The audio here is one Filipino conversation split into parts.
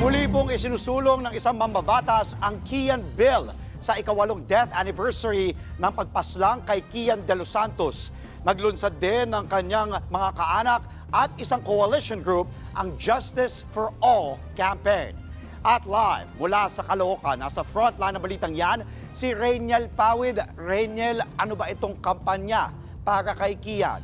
Muli pong isinusulong ng isang mambabatas ang Kian Bill sa ika-8 death anniversary ng pagpaslang kay Kian De Los Santos. Naglunsad din ng kanyang mga kaanak at isang coalition group ang Justice for All campaign. At live mula sa Caloocan, nasa frontline ng balitang yan, si Rainiel Pawid. Rainiel, ano ba itong kampanya para kay Kian?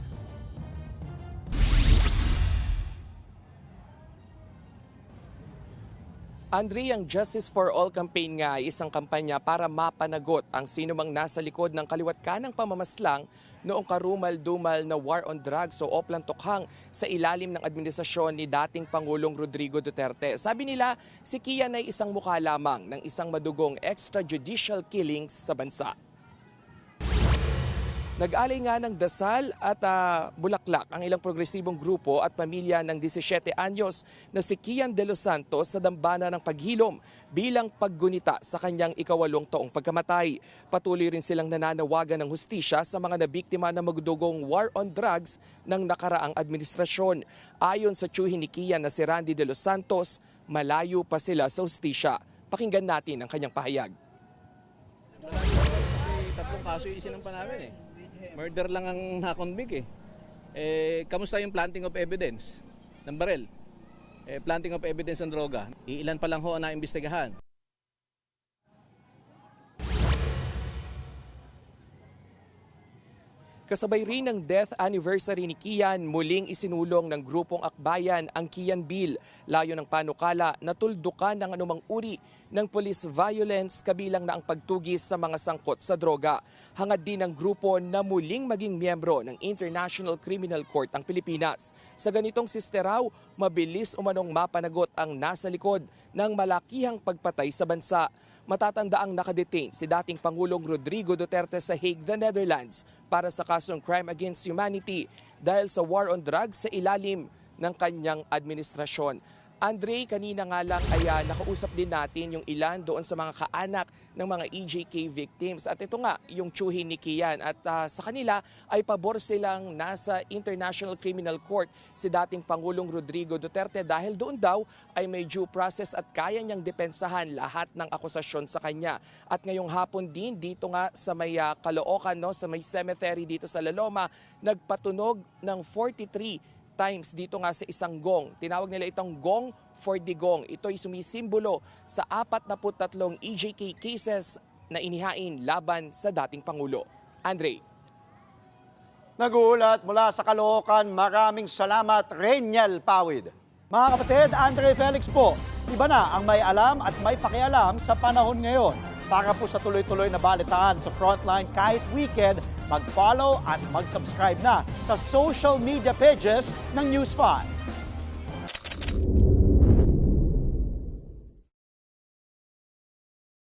Andre, ang Justice for All campaign nga ay isang kampanya para mapanagot ang sinumang nasa likod ng kaliwat kanang pamamaslang noong karumal-dumal na war on drugs o Oplan Tokhang sa ilalim ng administrasyon ni dating Pangulong Rodrigo Duterte. Sabi nila, si Kian ay isang mukha lamang ng isang madugong extrajudicial killings sa bansa. Nag-alay nga ng dasal at bulaklak ang ilang progresibong grupo at pamilya ng 17 anyos na si Kian De Los Santos sa dambana ng paghilom bilang paggunita sa kanyang ika-8 taong pagkamatay. Patuloy rin silang nananawagan ng hustisya sa mga nabiktima ng magdugong war on drugs ng nakaraang administrasyon. Ayon sa tiyuhin ni Kian na si Randy De Los Santos, malayo pa sila sa hustisya. Pakinggan natin ang kanyang pahayag. Tatlong kaso yung isinampa namin eh. Murder lang ang nakonvict eh. Kamusta yung planting of evidence ng barel? Planting of evidence ng droga. Ilan pa lang ho ang naimbestigahan. Kasabay rin ng death anniversary ni Kian, muling isinulong ng grupong akbayan ang Kian Bill. Layo ng panukala na tuldukan ng anumang uri ng police violence kabilang na ang pagtugis sa mga sangkot sa droga. Hangad din ng grupo na muling maging miyembro ng International Criminal Court ang Pilipinas. Sa ganitong sisteraw, mabilis umanong mapanagot ang nasa likod ng malakihang pagpatay sa bansa. Matatandaang nakadetain si dating Pangulong Rodrigo Duterte sa Hague, the Netherlands para sa kasong crime against humanity dahil sa war on drugs sa ilalim ng kanyang administrasyon. Andre, kanina nga lang ay nakausap din natin yung ilan doon sa mga kaanak ng mga EJK victims. At ito nga, yung tiyuhin ni Kian. At sa kanila ay pabor silang nasa International Criminal Court si dating Pangulong Rodrigo Duterte dahil doon daw ay may due process at kaya niyang depensahan lahat ng akusasyon sa kanya. At ngayong hapon din dito nga sa may Caloocan, no, sa may cemetery dito sa Laloma, nagpatunog ng 43 times dito nga sa isang gong. Tinawag nila itong Gong for Digong. Ito ay sumisimbolo sa 43 EJK cases na inihain laban sa dating Pangulo. Andre. Nagulat mula sa Caloocan, maraming salamat, Rainiel Pawid. Mga kapatid, Andre Felix po, iba na ang may alam at may pakialam sa panahon ngayon. Para po sa tuloy-tuloy na balitaan sa Frontline kahit weekend, mag-follow at mag-subscribe na sa social media pages ng News 5.